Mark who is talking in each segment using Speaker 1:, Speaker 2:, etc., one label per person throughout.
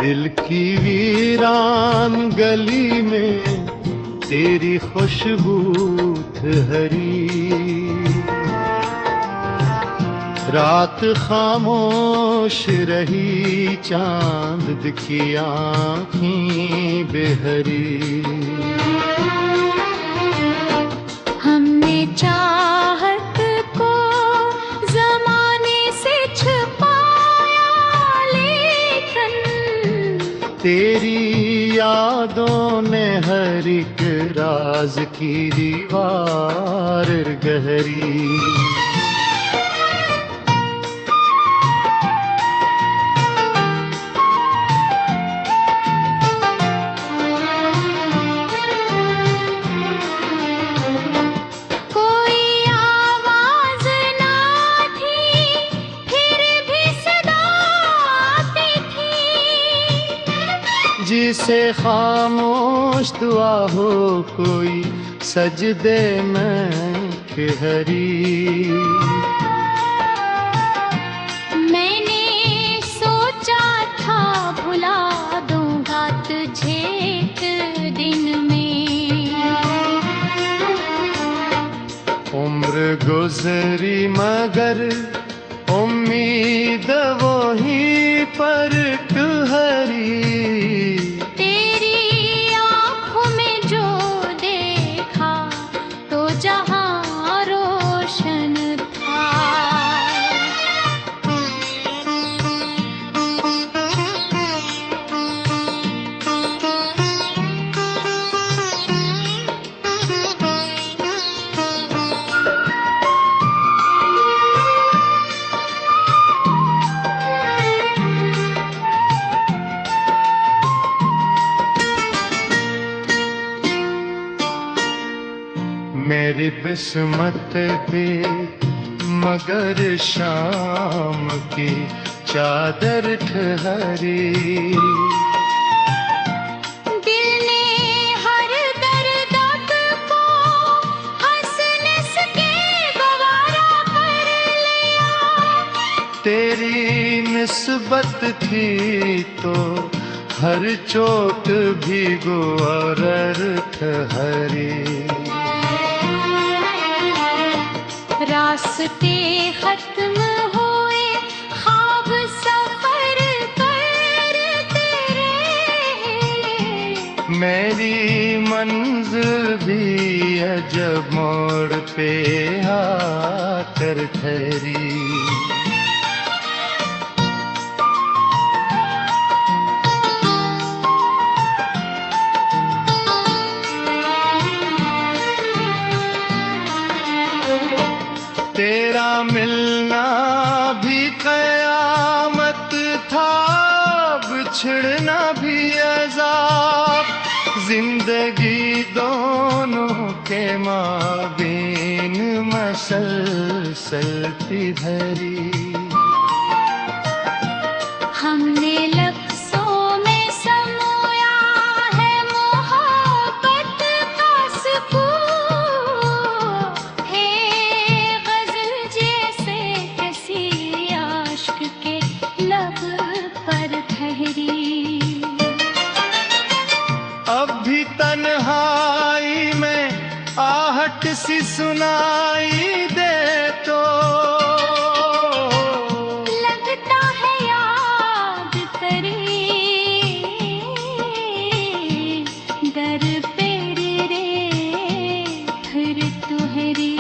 Speaker 1: दिल की वीरान गली में तेरी खुशबू ठहरी, रात खामोश रही, चांद दिखी आँखें बेहरी।
Speaker 2: हमने चाहत को ज़माने से छुपाया, लेकिन
Speaker 1: तेरी यादों ने हर एक राज की दीवार गहरी। जिसे खामोश दुआ हो कोई सजदे में ठहरी।
Speaker 2: मैंने सोचा था भुला दूंगा तुझे एक दिन में,
Speaker 1: उम्र गुजरी मगर उम्मीद वही पर ठहरी। मेरी किस्मत पे मगर शाम की चादर ठहरी।
Speaker 2: दिल ने हर दर्द को हंसने के गवारा कर लिया।
Speaker 1: तेरी निस्बत थी तो हर चोट भी गवार ठहरी।
Speaker 2: रास्ते खत्म हुए, ख्वाब सफर करते रहे।
Speaker 1: मेरी मंजिल भी अजब मोड़ पे आकर ठहरी। तेरा मिलना भी कयामत था, बिछड़ना भी अज़ाब। जिंदगी दोनों के माबीन मसलसल थी धरी।
Speaker 2: हमने लफ्ज़ों में समोया है मोहब्बत का सुकून, है गज़ल जैसे किसी आशिक़ के लब पर ठहरी।
Speaker 1: अब भी तन्हाई में आहट सी सुनाई दे तो
Speaker 2: लगता है याद करी, दर पे रे फिर तुहरी।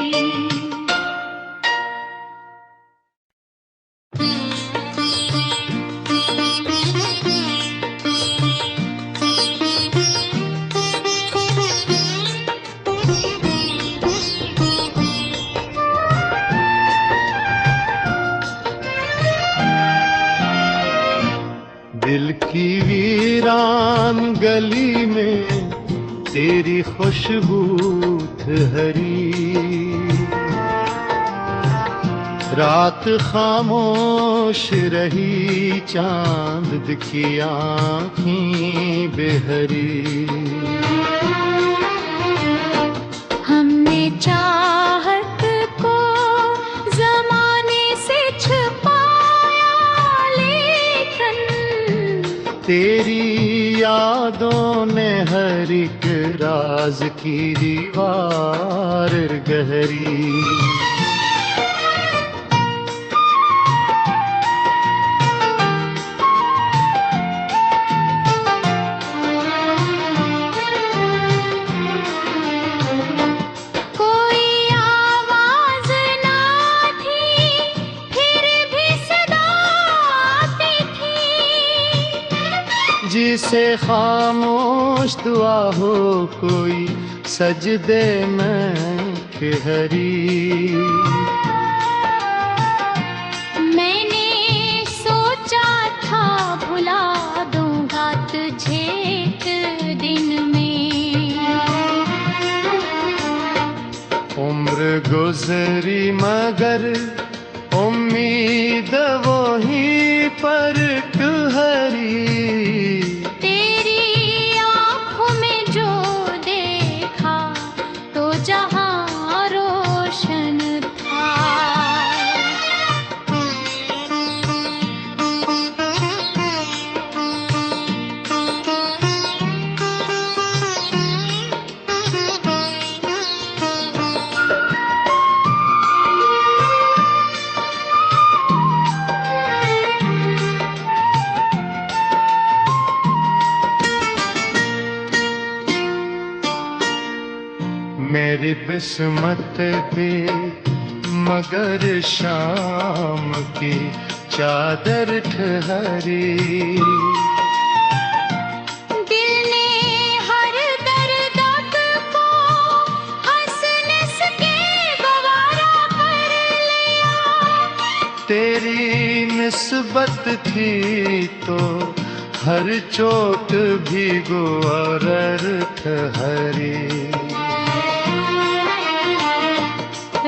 Speaker 1: दिल की वीरान गली में तेरी खुशबू ठहरी, रात खामोश रही, चांद दिखी आँखें बेहरी।
Speaker 2: हमने चाहत को ज़माने से छुपाया, लेकिन
Speaker 1: तेरी यादों ने हर एक राज की दीवार गहरी। जिसे खामोश दुआ हो कोई सजदे में ठहरी।
Speaker 2: मैंने सोचा था भुला दूंगा तुझे एक दिन में।
Speaker 1: उम्र गुजरी मगर उम्मीद वो ही पर ठहरी। मेरी किस्मत पे मगर शाम की चादर ठहरी।
Speaker 2: दिल ने हर दर्द को हंस के गवारा कर लिया।
Speaker 1: तेरी निस्बत थी तो हर चोट भी गुवार ठहरी।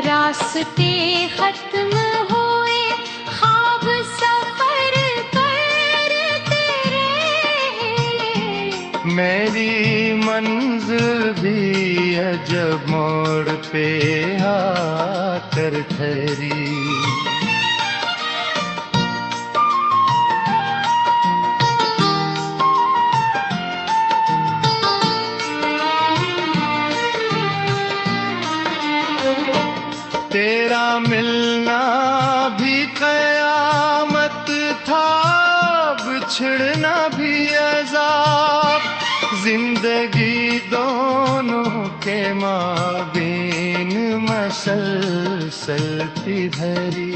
Speaker 2: रास्ते खत्म हुए ख्वाब सफर करते रहे।
Speaker 1: मेरी मंजिल भी अजब मोड़ पे आकर ठहरी। तेरा मिलना भी कयामत था, बिछड़ना भी अज़ाब। जिंदगी दोनों के माबीन मसलसल थी धरी।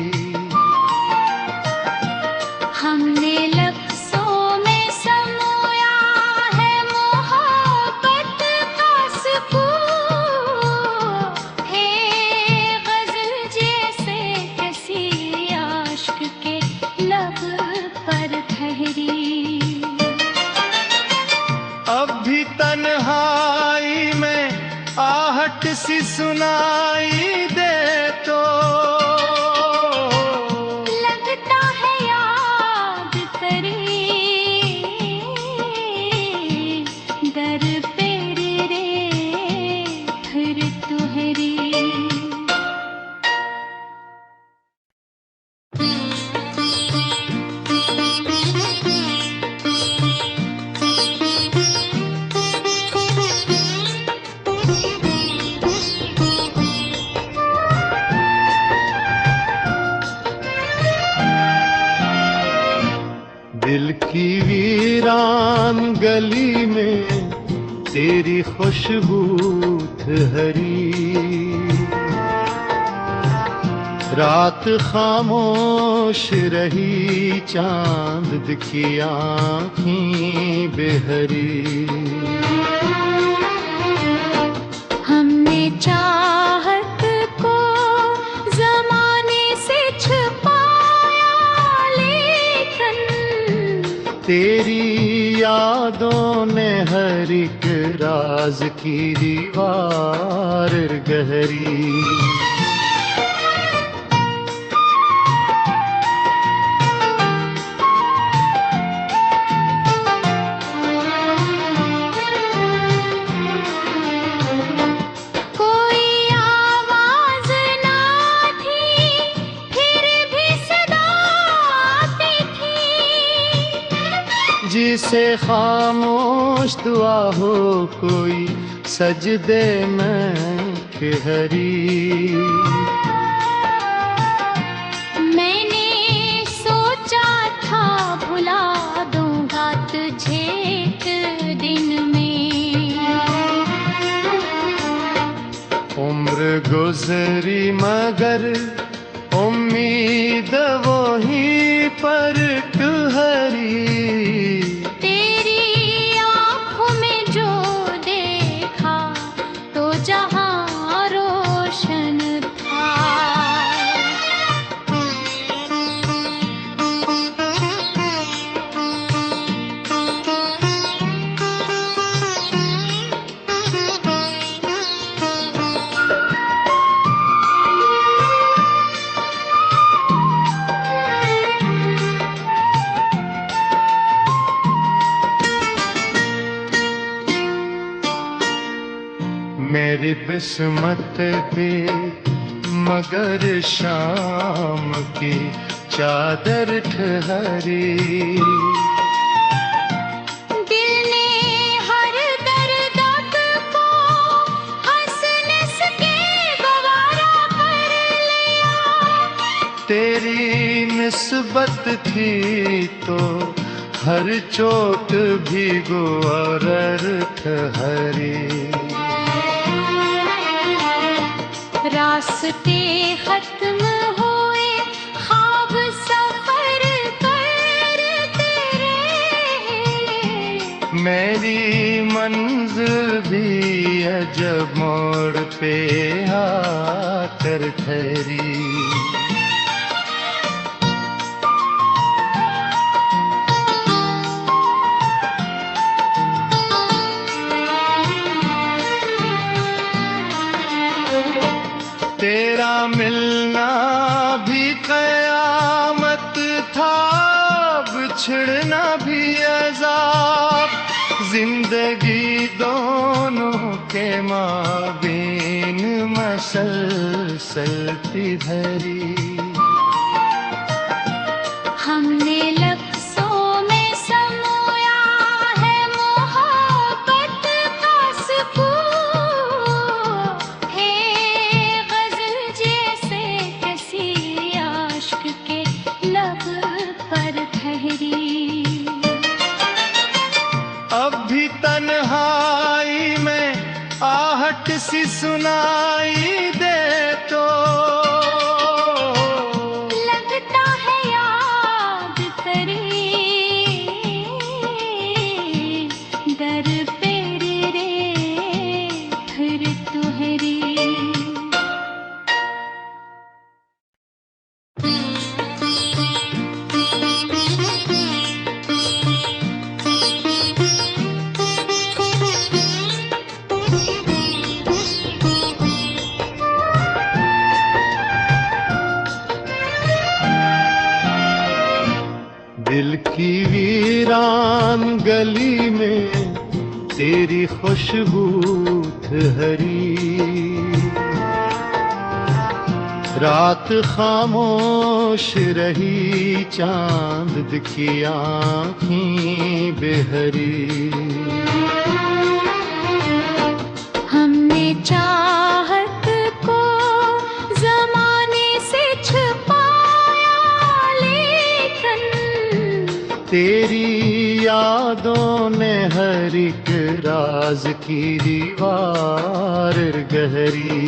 Speaker 2: हमने लफ्ज़ों में समोया है मोहब्बत का सुकून। है गज़ल जैसे किसी आशिक़ के लब पर ठहरी।
Speaker 1: अब भी तन्हाई में आहट सी सुनाई दे तो दिल की वीरान गली में तेरी खुशबू ठहरी। रात खामोश रही, चांद की आँखें बेहरी।
Speaker 2: हमने चाहत को ज़माने से छुपाया, लेकिन
Speaker 1: तेरी यादों ने हर एक राज की दीवार गहरी। जिसे खामोश दुआ हो कोई सजदे में ठहरी।
Speaker 2: मैंने सोचा था भुला दूंगा तुझे एक दिन में,
Speaker 1: उम्र गुजरी मगर उम्मीद वही पर ठहरी।
Speaker 2: तेरी आँखों में जो देखा तो जहां रोशन था।
Speaker 1: मेरी किस्मत पे मगर शाम की चादर ठहरी।
Speaker 2: दिल ने हर दर्द को हंसने के गवारा कर लिया।
Speaker 1: तेरी निस्बत थी तो हर चोट भी गोरर ठहरी।
Speaker 2: रास्ते खत्म हुए ख्वाब सफर करते रहे।
Speaker 1: मेरी मंजिल भी अजब मोड़ पे आकर ठहरी। तेरा मिलना भी कयामत था, बिछड़ना भी अज़ाब। जिंदगी दोनों के माबीन मसलसल थी धरी।
Speaker 2: हमने लफ्ज़ों में समोया है मोहब्बत का सुकून। है गज़ल जैसे किसी आशिक़ के लब पर ठहरी।
Speaker 1: अब भी तन्हाई में आहट सी सुनाई दे तो
Speaker 2: लगता है याद करे दर पे रे फिर तुहरी।
Speaker 1: दिल की वीरान गली में तेरी खुशबू ठहरी। रात खामोश रही, चांद की आँखें बेहरी।
Speaker 2: हमने चाहत को ज़माने से छुपाया, लेकिन
Speaker 1: तेरी यादों ने हर एक राज की दीवार गहरी।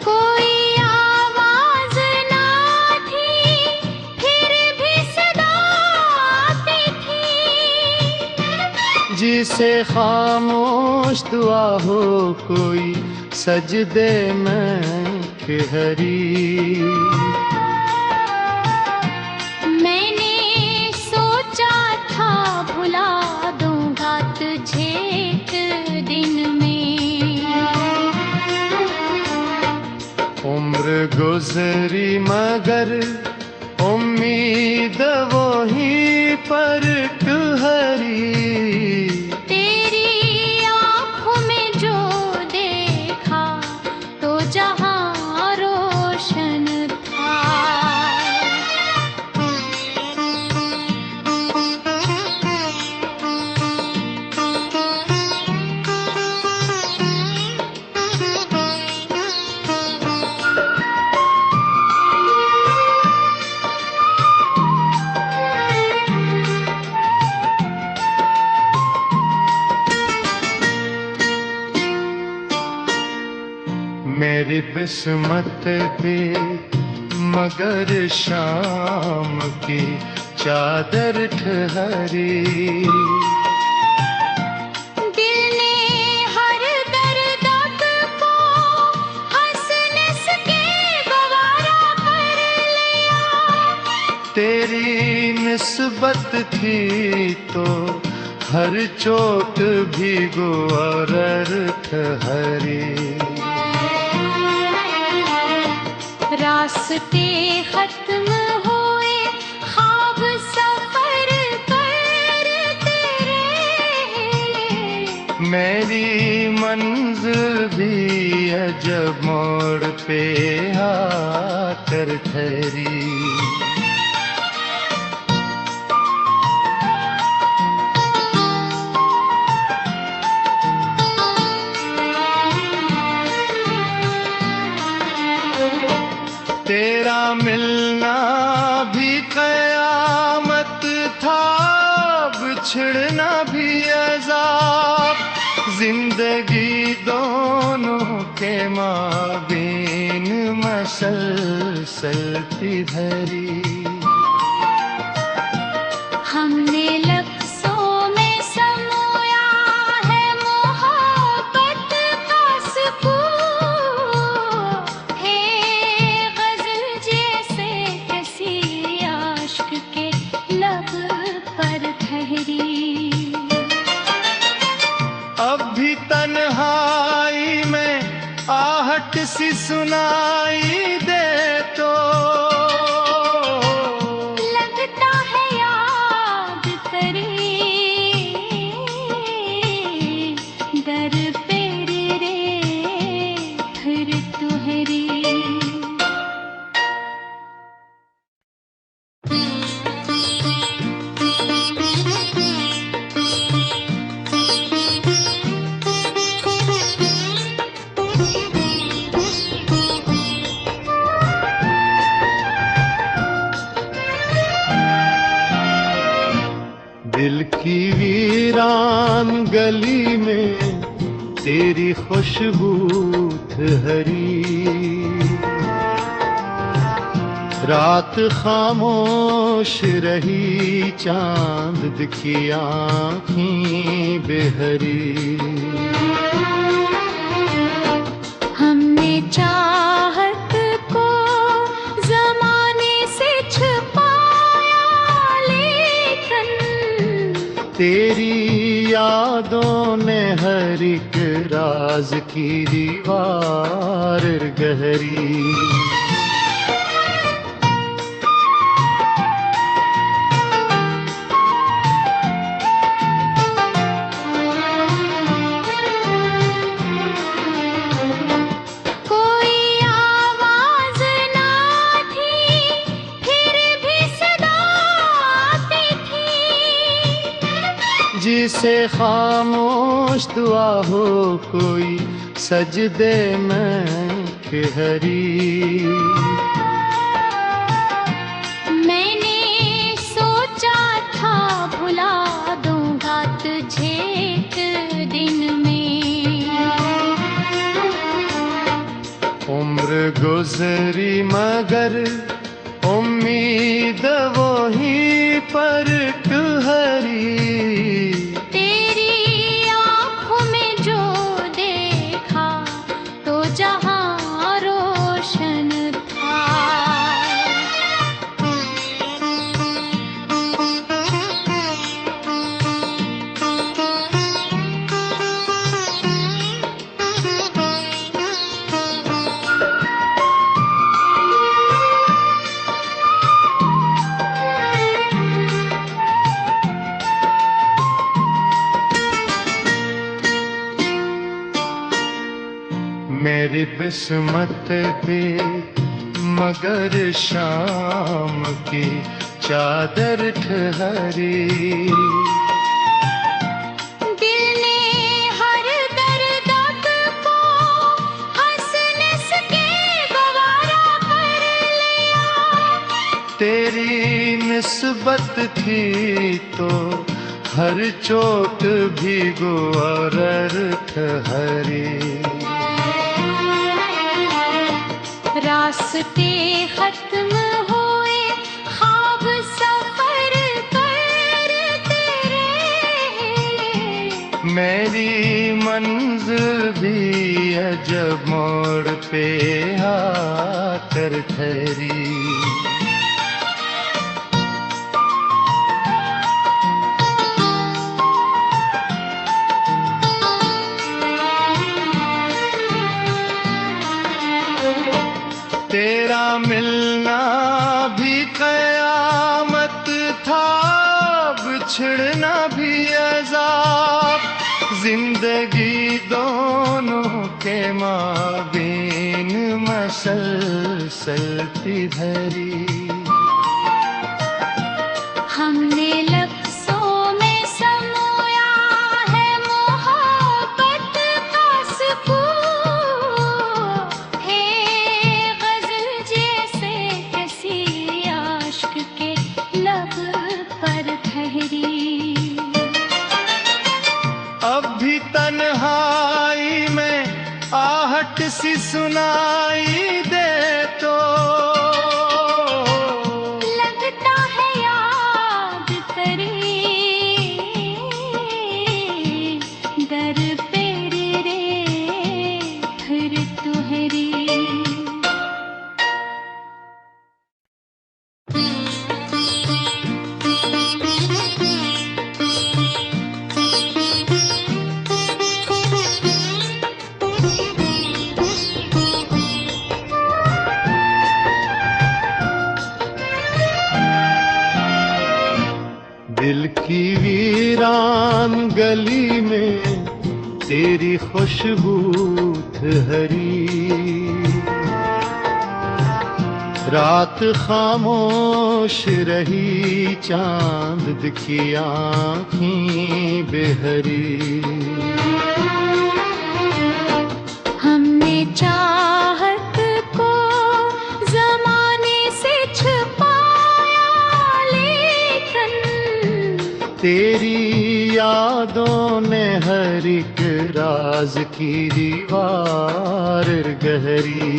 Speaker 2: कोई आवाज़ ना थी, फिर भी सदा आती थी।
Speaker 1: जिसे खामोश दुआ हो कोई सजदे में ठहरी।
Speaker 2: मैंने सोचा था भुला दूंगा तुझे एक दिन में।
Speaker 1: उम्र गुजरी मगर उम्मीद वही पर ठहरी।
Speaker 2: तेरी
Speaker 1: मेरी बिस्मत पे मगर शाम की चादर ठहरी। तेरी निस्बत थी तो हर चोट भी गुवार ठहरी।
Speaker 2: रास्ते खत्म हुए ख्वाब सफर करते रहे।
Speaker 1: मेरी मंजिल भी अजब मोड़ पे आकर ठहरी। तेरा मिलना भी कयामत था, बिछड़ना भी अज़ाब। जिंदगी दोनों के माबीन मसलसल थी धरी।
Speaker 2: हमने लफ्ज़ों में समोया है मोहब्बत का सुकून। है गज़ल जैसे किसी आशिक़ के लब पर ठहरी।
Speaker 1: अब भी तन्हाई में आहट सी सुनाई दे तो
Speaker 2: लगता है याद करी। दर पे रे फिर तुहरी।
Speaker 1: दिल की वीरान गली में तेरी खुशबू ठहरी। रात खामोश रही, चांद की आँखें बेहरी।
Speaker 2: हमने चाहत को ज़माने से छुपाया, लेकिन
Speaker 1: तेरी यादों ने हर एक राज की दीवार गहरी। जिसे खामोश दुआ हो कोई सजदे में ठहरी।
Speaker 2: मैंने सोचा था भुला दूंगा तुझे एक दिन में।
Speaker 1: उम्र गुजरी मगर उम्मीद वही पर ठहरी। मेरी बिस्मत पे मगर शाम की चादर ठहरी।
Speaker 2: दिल ने हर दर्द को हंस के गवारा कर लिया।
Speaker 1: तेरी निस्बत थी तो हर चोट भी गुवार ठहरी।
Speaker 2: रास्ते खत्म हुए, ख्वाब सफर करते रहे।
Speaker 1: मेरी मंजिल भी अजब मोड़ पे आकर ठहरी। तेरा मिलना भी कयामत था, बिछड़ना भी अज़ाब, जिंदगी दोनों के माबीन मसलसल थी धरी।
Speaker 2: हमने लफ्ज़ों में समोया है मोहब्बत का सुकून, है गज़ल जैसे किसी आशिक़ के लब पर ठहरी।
Speaker 1: अब भी तन्हाई में आहट सी सुनाई दे तो
Speaker 2: लगता है याद करे, दर पे रे फिर तुहरी।
Speaker 1: दिल की वीरान गली में तेरी खुशबू हरी। रात खामोश रही, चांद की आँखें बेहरी।
Speaker 2: हमने चाहत को ज़माने से छुपाया, लेकिन
Speaker 1: तेरी यादों ने हर एक राज की दीवार गहरी।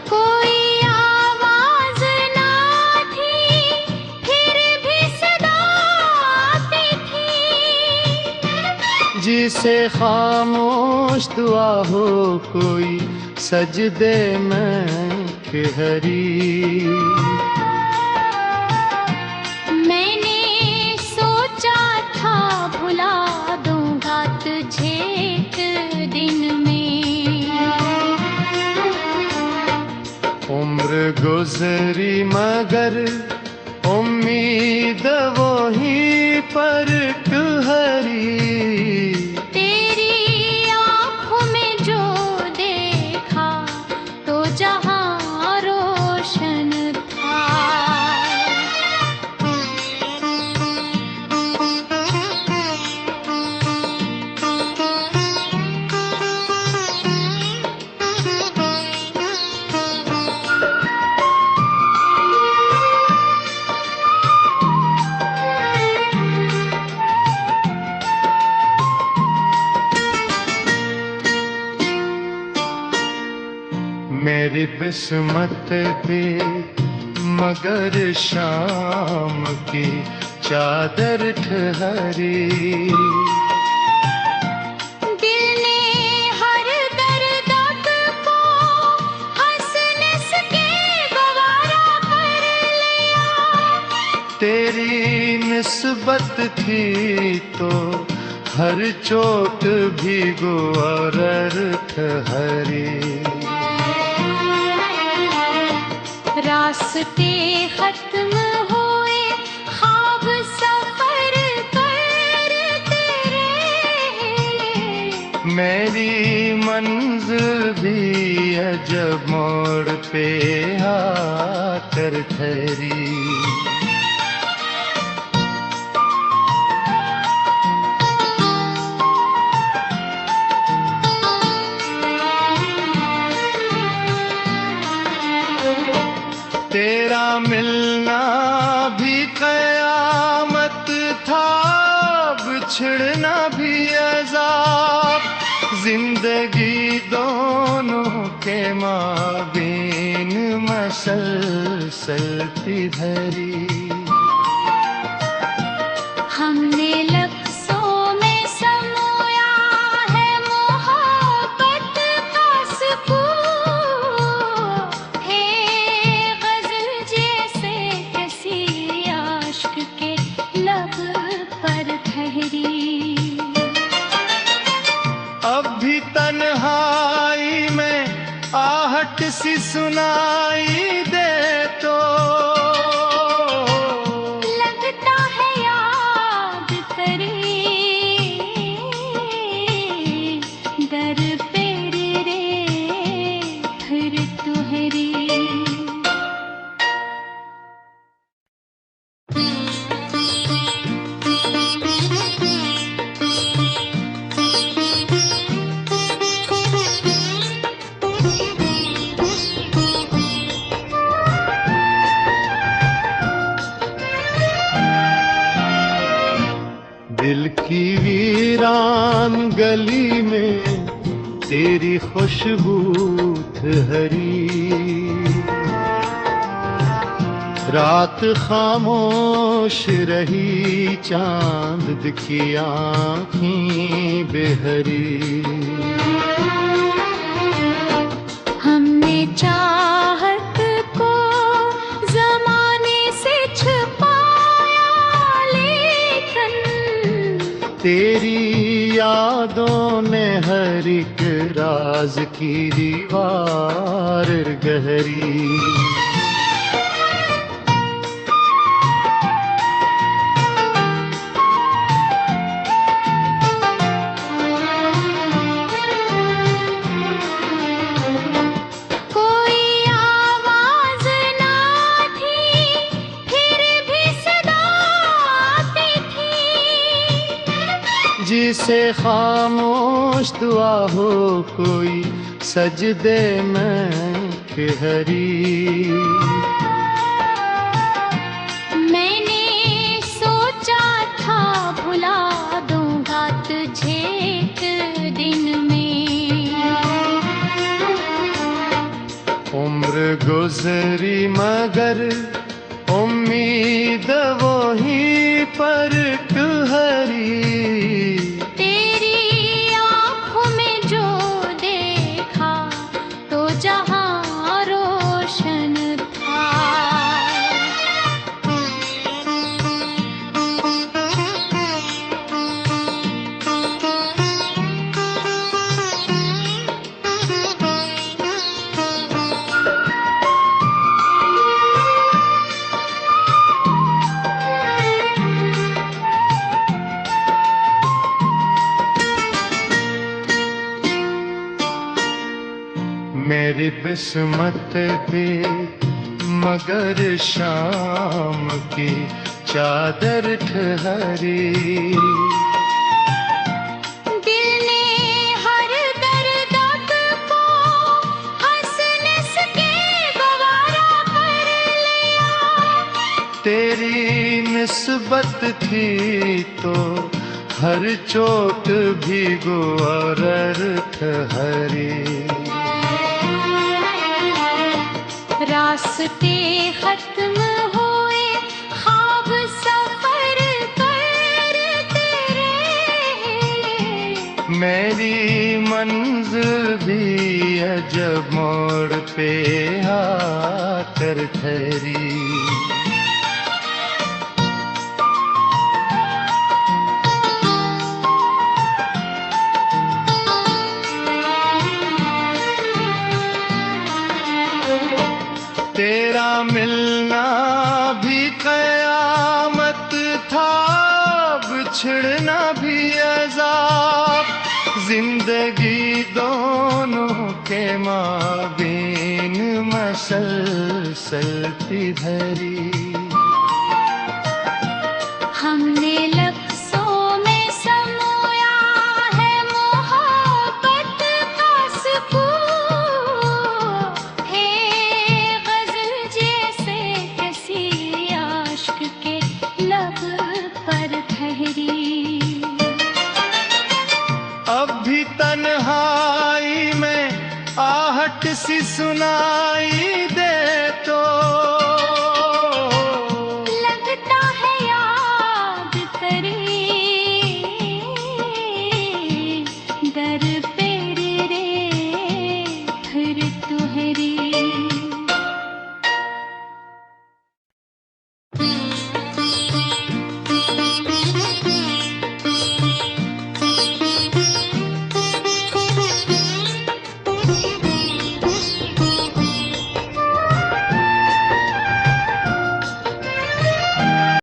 Speaker 2: कोई आवाज़ ना थी, फिर भी सदा आती थी।
Speaker 1: जिसे खामोश दुआ हो कोई सजदे में ठहरी।
Speaker 2: मैंने सोचा था भुला दूंगा तुझे एक दिन में,
Speaker 1: उम्र गुजरी मगर उम्मीद वो ही पर ठहरी।
Speaker 2: तेरी आँखों में जो देखा तो जहां रोशन था।
Speaker 1: मेरी किस्मत पे मगर शाम की चादर ठहरी।
Speaker 2: दिल ने हर दर्द को हंस के गवारा कर लिया।
Speaker 1: तेरी निस्बत थी तो हर चोट भी गुवार ठहरी।
Speaker 2: रास्ते खत्म हुए, ख्वाब सफर करते रहे।
Speaker 1: मेरी मंजिल भी अजब मोड़ पे आकर ठहरी। तेरा जिंदगी दोनों के माबीन मसलसल थी धरी।
Speaker 2: हमने लफ्ज़ों में समोया है मोहब्बत का सुकून, है ग़ज़ल जैसे किसी आशिक़ के लब पर ठहरी।
Speaker 1: अब भी तन्हाई में आहट सी सुनाई दे तो
Speaker 2: लगता है याद करे दर पे रे फिर तुहरी।
Speaker 1: दिल की वीरान गली में तेरी खुशबू ठहरी। रात खामोश रही, चांद की आँखें बेहरी।
Speaker 2: हमने चाहत को ज़माने से छुपाया, लेकिन
Speaker 1: तेरी यादों ने हर एक राज की दीवार गहरी।
Speaker 2: कोई आवाज़ ना थी, फिर भी सदा आती थी।
Speaker 1: जिसे खामोश दुआ हो कोई सजदे में ठहरी।
Speaker 2: मैंने सोचा था भुला दूंगा तुझे एक दिन में।
Speaker 1: उम्र गुजरी मगर उम्मीद वही पर ठहरी।
Speaker 2: तेरी आँखों में जो देखा तो जहां रोशन था।
Speaker 1: मेरी किस्मत पे मगर शाम की चादर ठहरी।
Speaker 2: दिल ने हर दर्द को हंस के गवारा कर लिया।
Speaker 1: तेरी निस्बत थी तो हर चोट भी गोर ठहरी।
Speaker 2: रास्ते खत्म हुए, ख्वाब सफर करते रहे।
Speaker 1: मेरी मंजिल भी अजब मोड़ पे आकर ठहरी। तेरा मिलना भी कयामत था, बिछड़ना भी अज़ाब। जिंदगी दोनों के माबीन मसलसल थी धरी।
Speaker 2: हमने लफ्ज़ों में समोया है मोहब्बत का सुकून, है ग़ज़ल जैसे किसी आशिक़ के लब पर ठहरी।
Speaker 1: अब भी तन्हा आहट सी सुनाई दे तो
Speaker 2: लगता है याद करी दर पेर रे फिर तुहरी।